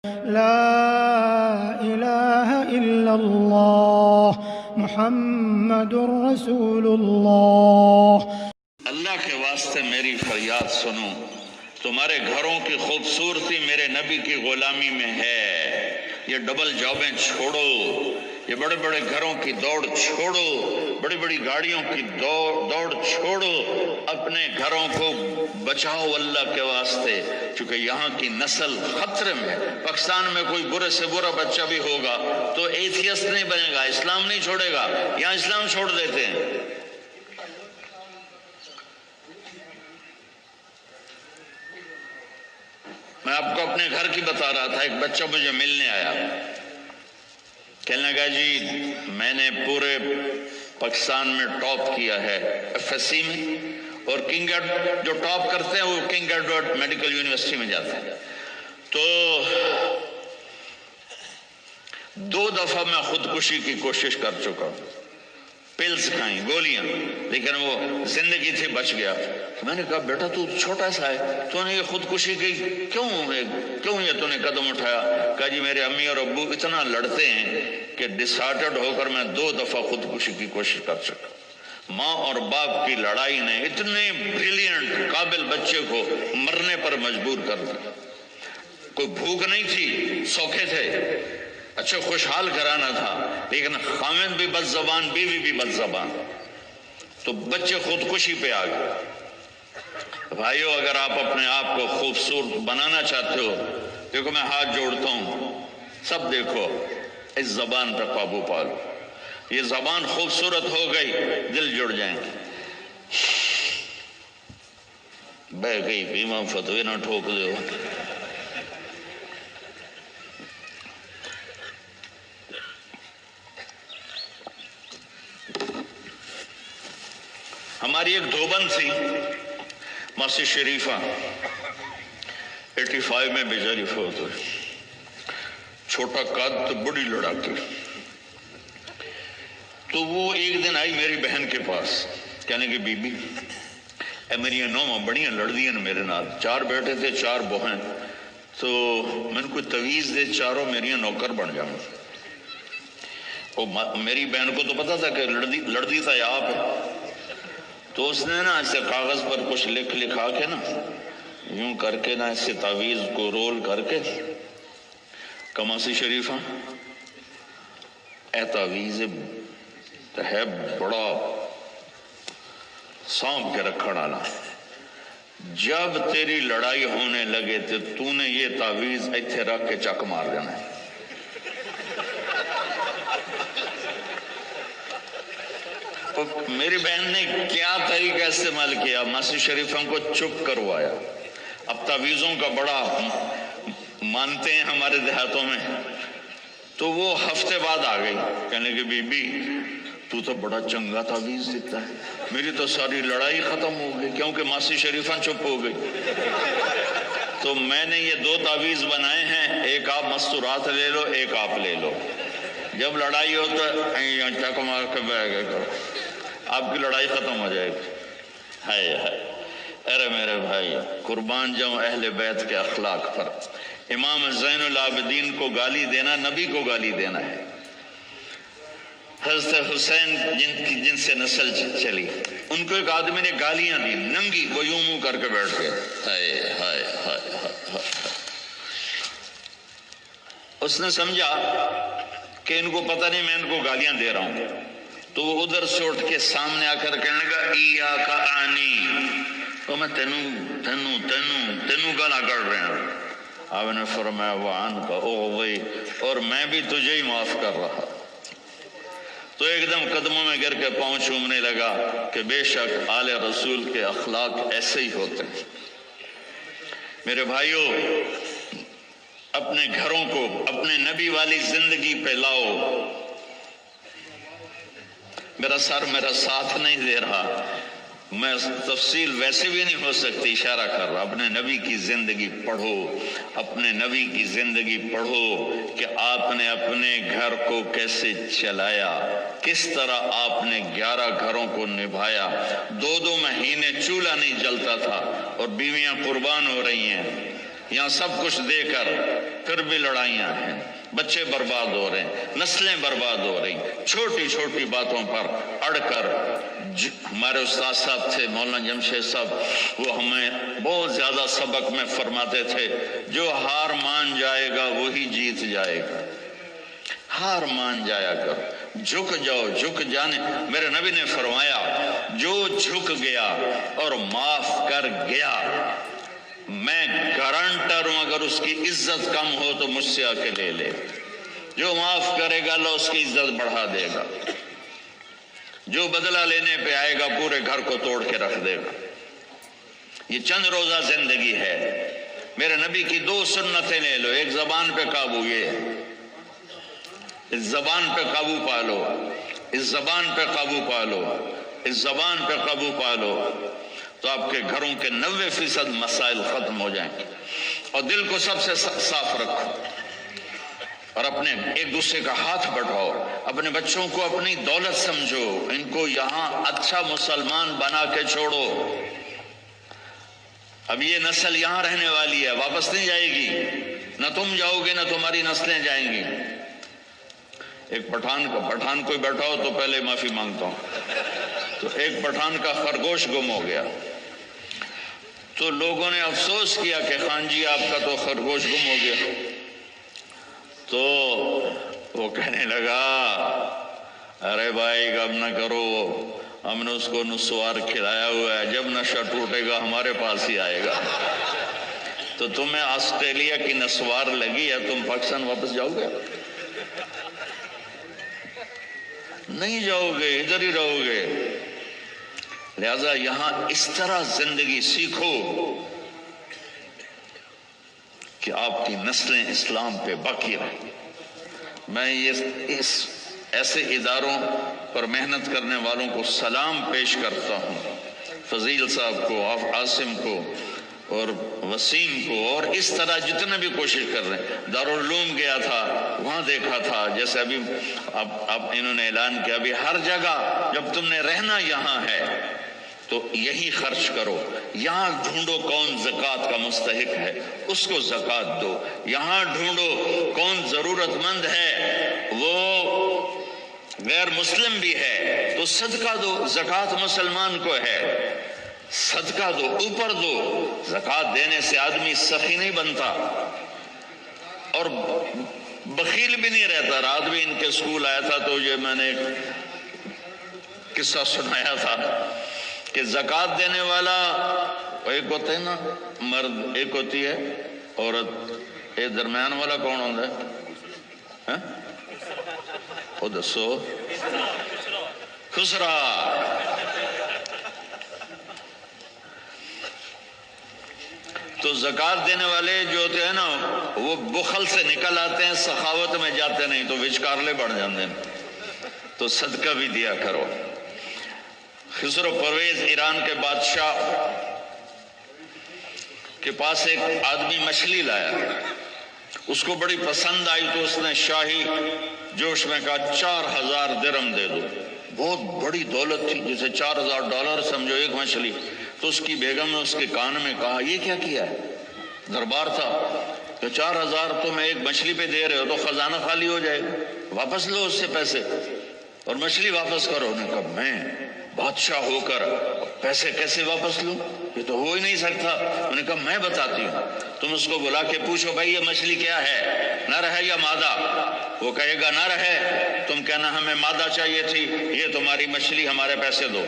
لا إله إلا الله محمد رسول اللہ۔ اللہ کے واسطے میری فریاد سنو، تمہارے گھروں کی خوبصورتی میرے نبی کی غلامی میں ہے۔ یہ ڈبل جابیں چھوڑو، یہ بڑے بڑے گھروں کی دوڑ چھوڑو، بڑی بڑی گاڑیوں کی دوڑ چھوڑو، اپنے گھروں کو بچاؤ اللہ کے واسطے، چونکہ یہاں کی نسل خطرے میں ہے۔ پاکستان میں کوئی برے سے برا بچہ بھی ہوگا تو ایتھیسٹ نہیں بنے گا، اسلام نہیں چھوڑے گا، یہاں اسلام چھوڑ دیتے ہیں۔ میں آپ کو اپنے گھر کی بتا رہا تھا، ایک بچہ مجھے ملنے آیا، کہنے لگا جی میں نے پورے پاکستان میں ٹاپ کیا ہے ایف ایس سی میں، اور کنگ ایڈورڈ جو ٹاپ کرتے ہیں وہ کنگ ایڈورڈ میڈیکل یونیورسٹی میں جاتے ہیں، تو 2 دفعہ میں خودکشی کی کوشش کر چکا ہوں، پلز کھائیں، گولیاں، لیکن وہ زندگی تھی، بچ گیا۔ میں نے کہا بیٹا تو چھوٹا سا ہے، تو نے یہ خودکشی کی کیوں یہ تو نے قدم اٹھایا؟ کہا جی میرے امی اور ابو اتنا لڑتے ہیں کہ ڈسہارٹڈ ہو کر میں 2 دفعہ خودکشی کی کوشش کر چکا۔ ماں اور باپ کی لڑائی نے اتنے بریلینٹ قابل بچے کو مرنے پر مجبور کر دیا۔ کوئی بھوک نہیں تھی، سوکھے تھے، اچھا خوشحال گھرانہ تھا، لیکن خامد بھی بد زبان، بیوی بھی بد زبان، تو بچے خودکشی پہ آ گئے۔ بھائیو اگر آپ اپنے آپ کو خوبصورت بنانا چاہتے ہو، دیکھو میں ہاتھ جوڑتا ہوں، سب دیکھو، اس زبان پہ قابو پالو۔ یہ زبان خوبصورت ہو گئی، دل جڑ جائیں گے۔ بہ گئی بیمہ فتوی نہ ٹھوک دے ہو۔ ہماری ایک دھوبن تھی ماسی شریفہ، 85 میں بیچاری فوت ہوئی، چھوٹا قد تو بڑی لڑاکی۔ تو وہ ایک دن آئی میری بہن کے پاس، کہنے کہ بی بی اے میری نوماں بڑیاں لڑدیاں میرے نال، 4 بیٹے تھے 4 بہن، تو میں نے کوئی تویز دے، چاروں میری نوکر بن جاؤں۔ میری بہن کو تو پتا تھا کہ لڑدی تھا یا آپ ہے، تو اس نے نا ایسے کاغذ پر کچھ لکھا کے نا یوں کر کے نا ایسے تعویذ کو رول کر کے، کماسی شریفہ اے تعویذ ہے بڑا سانپ کے رکھڑ آنا، جب تیری لڑائی ہونے لگے تو نے یہ تعویذ ایتھے رکھ کے چک مار دینا ہے۔ میری بہن نے کیا طریقہ استعمال کیا، ماسی شریفہ کو چپ کروایا۔ اب تعویذوں کا بڑا مانتے ہیں ہمارے دیہاتوں میں، تو وہ ہفتے بعد آ گئی، کہنے کہ بی بی تو بڑا چنگا تعویذ دیتا ہے، میری تو ساری لڑائی ختم ہو گئی، کیونکہ ماسی شریفہ چپ ہو گئی۔ تو میں نے یہ 2 تعویذ بنائے ہیں، ایک آپ مستورات لے لو، ایک آپ لے لو، جب لڑائی ہو تو چک مار کے بہ گئے کرو، آپ کی لڑائی ختم ہو جائے گی۔ ہائے ہائے، ارے میرے بھائی، قربان جاؤں اہل بیت کے اخلاق پر۔ امام زین العابدین کو گالی دینا نبی کو گالی دینا ہے۔ حضرت حسین جن سے نسل چلی، ان کو ایک آدمی نے گالیاں دی، ننگی، وہ یوں منہ کر کے بیٹھ گئے۔ ہائے ہائے ہائے ہائے، اس نے سمجھا کہ ان کو پتہ نہیں میں ان کو گالیاں دے رہا ہوں، تو وہ ادھر سے اٹھ کے سامنے آ کر کہنے لگا ایاک آنی، تو میں تینوں گالا کر رہے ہیں۔ آپ نے فرمایا وعن کا اوغوی، اور میں بھی تجھے ہی معاف کر رہا۔ تو ایک دم قدموں میں گر کے پاؤں چومنے لگا کہ بے شک آل رسول کے اخلاق ایسے ہی ہوتے ہیں۔ میرے بھائیوں، اپنے گھروں کو اپنے نبی والی زندگی پہ لاؤ۔ میرا سر میرا ساتھ نہیں دے رہا، میں تفصیل ویسے بھی نہیں ہو سکتی، اشارہ کر رہا، اپنے نبی کی زندگی پڑھو، اپنے نبی کی زندگی پڑھو کہ آپ نے اپنے گھر کو کیسے چلایا، کس طرح آپ نے 11 گھروں کو نبھایا، 2 مہینے چولہا نہیں جلتا تھا اور بیویاں قربان ہو رہی ہیں۔ یہاں سب کچھ دے کر پھر بھی لڑائیاں ہیں، بچے برباد ہو رہے ہیں، نسلیں برباد ہو رہی، چھوٹی چھوٹی باتوں پر اڑ کر۔ ہمارے استاد صاحب تھے مولانا جمشید صاحب، وہ ہمیں بہت زیادہ سبق میں فرماتے تھے، جو ہار مان جائے گا وہی جیت جائے گا۔ ہار مان جایا کرو، جھک جاؤ، جھک جانے۔ میرے نبی نے فرمایا جو جھک گیا اور معاف کر گیا، میں گارنٹر ہوں اگر اس کی عزت کم ہو تو مجھ سے آ کے لے لے۔ جو معاف کرے گا اللہ اس کی عزت بڑھا دے گا، جو بدلہ لینے پہ آئے گا پورے گھر کو توڑ کے رکھ دے گا۔ یہ چند روزہ زندگی ہے۔ میرے نبی کی 2 سنتیں لے لو، ایک زبان پہ قابو، یہ اس زبان پہ قابو پالو، اس زبان پہ قابو پالو، اس زبان پہ قابو پالو، تو آپ کے گھروں کے 90% مسائل ختم ہو جائیں گے۔ اور دل کو سب سے صاف رکھو، اور اپنے ایک دوسرے کا ہاتھ بڑھاؤ، اپنے بچوں کو اپنی دولت سمجھو، ان کو یہاں اچھا مسلمان بنا کے چھوڑو۔ اب یہ نسل یہاں رہنے والی ہے، واپس نہیں جائے گی، نہ تم جاؤ گے نہ تمہاری نسلیں جائیں گی۔ ایک پٹھان کوئی بیٹھا ہو تو پہلے معافی مانگتا ہوں، تو ایک پٹھان کا خرگوش گم ہو گیا، تو لوگوں نے افسوس کیا کہ خان جی آپ کا تو خرگوش گم ہو گیا، تو وہ کہنے لگا ارے بھائی غم نہ کرو، ہم نے اس کو نسوار کھلایا ہوا ہے، جب نشہ ٹوٹے گا ہمارے پاس ہی آئے گا۔ تو تمہیں آسٹریلیا کی نسوار لگی ہے، تم پاکستان واپس جاؤ گے؟ نہیں جاؤ گے، ادھر ہی رہو گے۔ لہذا یہاں اس طرح زندگی سیکھو کہ آپ کی نسلیں اسلام پہ باقی رہیں۔ میں اس ایسے اداروں پر محنت کرنے والوں کو سلام پیش کرتا ہوں، فضیل صاحب کو، عاصم کو اور وسیم کو، اور اس طرح جتنے بھی کوشش کر رہے ہیں۔ دارالعلوم گیا تھا، وہاں دیکھا تھا، جیسے ابھی اب انہوں نے اعلان کیا، ابھی ہر جگہ جب تم نے رہنا یہاں ہے تو یہی خرچ کرو۔ یہاں ڈھونڈو کون زکوٰۃ کا مستحق ہے، اس کو زکوٰۃ دو۔ یہاں ڈھونڈو کون ضرورت مند ہے، وہ غیر مسلم بھی ہے تو صدقہ دو۔ زکوٰۃ مسلمان کو ہے، صدقہ دو، اوپر دو۔ زکوٰۃ دینے سے آدمی سخی نہیں بنتا اور بخیل بھی نہیں رہتا۔ رات بھی ان کے اسکول آیا تھا تو یہ میں نے ایک قصہ سنایا تھا کہ زکوٰۃ دینے والا ایک ہوتا ہے نا مرد، ایک ہوتی ہے عورت، ایک درمیان والا کون ہوتا ہے؟ وہ دسو، خسرا۔ تو زکوٰۃ دینے والے جو ہوتے ہیں نا وہ بخل سے نکل آتے ہیں، سخاوت میں جاتے نہیں تو وچکارلے بڑھ جاتے ہیں۔ تو صدقہ بھی دیا کرو۔ خسرو پرویز ایران کے بادشاہ کے پاس ایک آدمی مچھلی لایا، اس کو بڑی پسند آئی تو اس نے شاہی جوش میں کہا 4000 درہم دے دو۔ بہت بڑی دولت تھی، جسے $4000 سمجھو ایک مچھلی۔ تو اس کی بیگم نے اس کے کان میں کہا یہ کیا کیا ہے؟ دربار تھا کہ 4000 تم ایک مچھلی پہ دے رہے ہو تو خزانہ خالی ہو جائے گا، واپس لو اس سے پیسے اور مچھلی واپس کرو۔ انہوں نے کہا میں بادشاہ ہو کر پیسے کیسے واپس لوں، یہ تو ہو ہی نہیں سکتا۔ انہوں نے کہا میں بتاتی ہوں، تم اس کو بلا کے پوچھو بھائی یہ مچھلی کیا ہے، نر ہے یا مادہ؟ وہ کہے گا نر ہے، تم کہنا ہمیں مادہ چاہیے تھی، یہ تمہاری مچھلی، ہمارے پیسے دو۔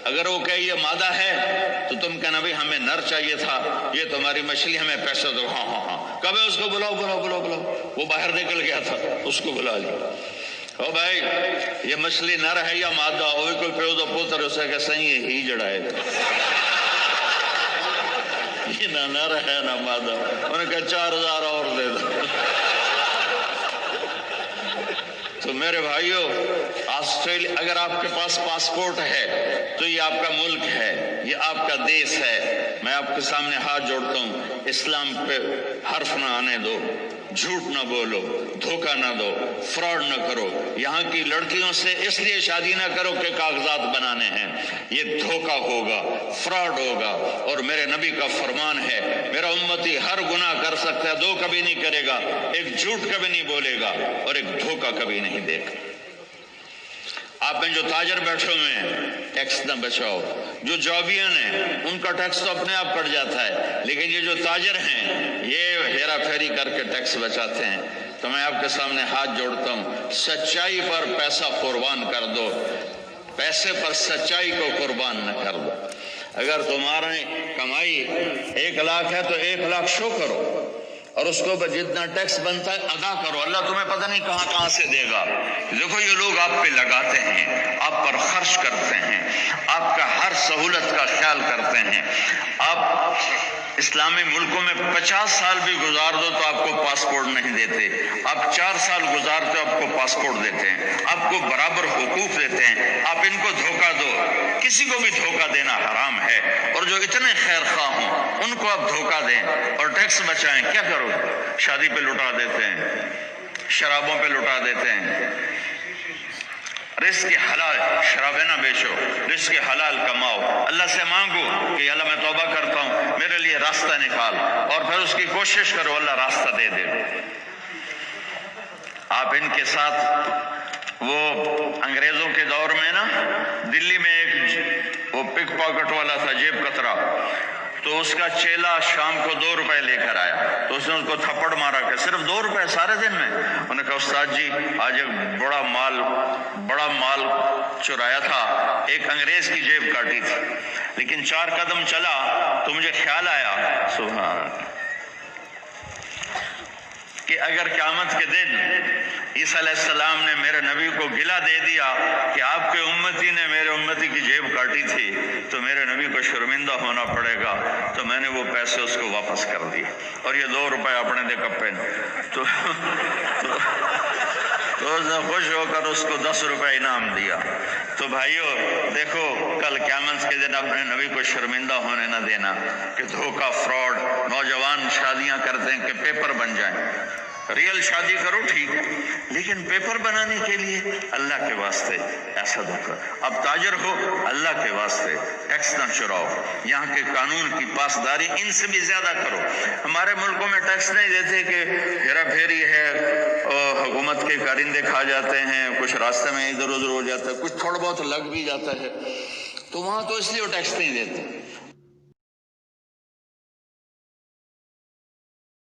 اگر وہ کہے یہ مادہ ہے تو تم کہنا بھائی ہمیں نر چاہیے تھا، یہ تمہاری مچھلی، ہمیں پیسے دو۔ ہاں ہاں ہاں، کب ہے اس کو بلاؤ بلاؤ بلاؤ بلاؤ۔ وہ باہر نکل گیا تھا، اس کو بلا لیا۔ او بھائی یہ مچھلی نر ہے یا مادہ؟ وہ کوئی پیو دا پوتر اسے کہ صحیح ہے ہی جڑا ہے، یہ نہ نر ہے نہ مادہ۔ انہوں نے کہا 4000 اور دے دو۔ تو میرے بھائیو، آسٹریلیا، اگر آپ کے پاس پاسپورٹ ہے تو یہ آپ کا ملک ہے، یہ آپ کا دیش ہے۔ میں آپ کے سامنے ہاتھ جوڑتا ہوں، اسلام پہ حرف نہ آنے دو۔ جھوٹ نہ بولو، دھوکہ نہ دو، فراڈ نہ کرو، یہاں کی لڑکیوں سے اس لیے شادی نہ کرو کہ کاغذات بنانے ہیں، یہ دھوکہ ہوگا، فراڈ ہوگا۔ اور میرے نبی کا فرمان ہے میرا امتی ہر گناہ کر سکتا ہے، دو کبھی نہیں کرے گا، ایک جھوٹ کبھی نہیں بولے گا اور ایک دھوکہ کبھی نہیں دے گا۔ آپ میں جو تاجر بیٹھے ہوئے ہیں ٹیکس نہ بچاؤ، جو جابین ہیں ان کا ٹیکس تو اپنے آپ کٹ جاتا ہے، لیکن یہ جو تاجر ہیں یہ ہیرا پھیری کر کے ٹیکس بچاتے ہیں۔ تو میں آپ کے سامنے ہاتھ جوڑتا ہوں، سچائی پر پیسہ قربان کر دو، پیسے پر سچائی کو قربان نہ کر دو۔ اگر تمہاری کمائی 1 لاکھ ہے تو 1 لاکھ شو کرو اور اس کو جتنا ٹیکس بنتا ہے ادا کرو، اللہ تمہیں پتہ نہیں کہاں سے دے گا۔ دیکھو یہ لوگ آپ پہ لگاتے ہیں، آپ پر خرچ کرتے ہیں، آپ کا ہر سہولت کا خیال کرتے ہیں۔ آپ اسلامی ملکوں میں 50 سال بھی گزار دو تو آپ کو پاسپورٹ نہیں دیتے، آپ 4 سال گزارتے آپ کو پاسپورٹ دیتے ہیں، آپ کو برابر حقوق دیتے ہیں۔ آپ ان کو دھوکہ دو، کسی کو بھی دھوکہ دینا حرام ہے، اور جو اتنے خیر خواہ ہوں ان کو آپ دھوکہ دیں اور ٹیکس بچائیں، کیا کرو؟ شادی پہ لٹا دیتے ہیں، شرابوں پہ لٹا دیتے ہیں۔ رزق حلال، شرابیں نہ بیچو، رزق حلال کماؤ، اللہ سے مانگو کہ اللہ میں توبہ کرتا ہوں میرے لیے راستہ نکال، اور پھر اس کی کوشش کرو اللہ راستہ دے دے۔ آپ ان کے ساتھ وہ انگریزوں کے دور میں نا دلی میں ایک وہ پک پاکٹ والا تھا، جیب کترا، تو اس کا چیلا شام کو 2 روپے لے کر آیا تو اس نے اس کو تھپڑ مارا کہ صرف 2 روپے سارے دن میں؟ انہوں نے کہا استاد جی آج ایک بڑا مال چرایا تھا، ایک انگریز کی جیب کاٹی تھی، لیکن 4 قدم چلا تو مجھے خیال آیا سبحان کہ اگر قیامت کے دن عیسیٰ علیہ السلام نے میرے نبی کو گلہ دے دیا کہ آپ کے امتی نے میرے امتی کی جیب کاٹی تھی تو میرے نبی کو شرمندہ ہونا پڑے گا، تو میں نے وہ پیسے اس کو واپس کر دیے اور یہ 2 روپے اپنے دے کپے تو اس نے خوش ہو کر اس کو 10 روپے انعام دیا۔ تو بھائیو دیکھو کل قیامت کے دن اپنے نبی کو شرمندہ ہونے نہ دینا کہ دھوکہ فراڈ۔ نوجوان شادیاں کرتے ہیں کہ پیپر بن جائیں، ریئل شادی کرو ٹھیک ہے، لیکن پیپر بنانے کے لیے اللہ کے واسطے ایسا دھوکہ۔ اب تاجر ہو اللہ کے واسطے ٹیکس نہ چراؤ، یہاں کے قانون کی پاسداری ان سے بھی زیادہ کرو۔ ہمارے ملکوں میں ٹیکس نہیں دیتے کہ ہیرا پھیری ہے، حکومت کے کارندے کھا جاتے ہیں، کچھ راستے میں ادھر ادھر ہو جاتا ہے، کچھ تھوڑا بہت لگ بھی جاتا ہے، تو وہاں تو اس لیے وہ ٹیکس نہیں دیتے۔